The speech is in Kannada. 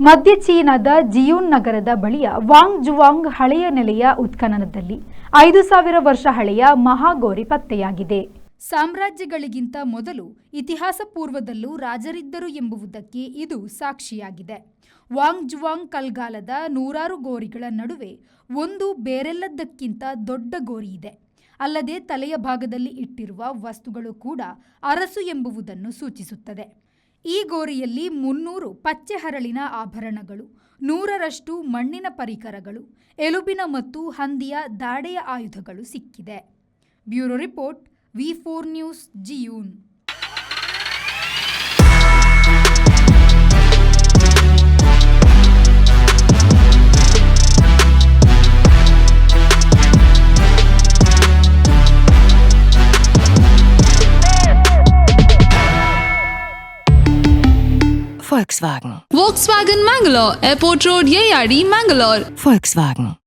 ಮಧ್ಯ ಚೀನಾದ ಜಿಯೂನ್ ನಗರದ ಬಳಿಯ ವಾಂಗ್ ಜುವಾಂಗ್ ಹಳೆಯ ನೆಲೆಯ ಉತ್ಖನನದಲ್ಲಿ 5000 ವರ್ಷ ಹಳೆಯ ಮಹಾಗೋರಿ ಪತ್ತೆಯಾಗಿದೆ. ಸಾಮ್ರಾಜ್ಯಗಳಿಗಿಂತ ಮೊದಲು ಇತಿಹಾಸ ಪೂರ್ವದಲ್ಲೂ ರಾಜರಿದ್ದರು ಎಂಬುದಕ್ಕೆ ಇದು ಸಾಕ್ಷಿಯಾಗಿದೆ. ವಾಂಗ್ ಜುವಾಂಗ್ ಕಲ್ಗಾಲದ ನೂರಾರು ಗೋರಿಗಳ ನಡುವೆ ಒಂದು ಬೇರೆಲ್ಲದಕ್ಕಿಂತ ದೊಡ್ಡ ಗೋರಿ ಇದೆ. ಅಲ್ಲದೆ ತಲೆಯ ಭಾಗದಲ್ಲಿ ಇಟ್ಟಿರುವ ವಸ್ತುಗಳು ಕೂಡ ಅರಸು ಎಂಬುದನ್ನು ಸೂಚಿಸುತ್ತದೆ. ಈ ಗೋರಿಯಲ್ಲಿ 300 ಪಚ್ಚೆ ಹರಳಿನ ಆಭರಣಗಳು, 100ರಷ್ಟು ಮಣ್ಣಿನ ಪರಿಕರಗಳು, ಎಲುಬಿನ ಮತ್ತು ಹಂದಿಯ ದಾಡೆಯ ಆಯುಧಗಳು ಸಿಕ್ಕಿದೆ. ಬ್ಯೂರೋ ರಿಪೋರ್ಟ್, V4 ನ್ಯೂಸ್, ಜಿಯೂನ್. Volkswagen Mangalore, Airport Road, Yeyadi, Mangalore. Volkswagen.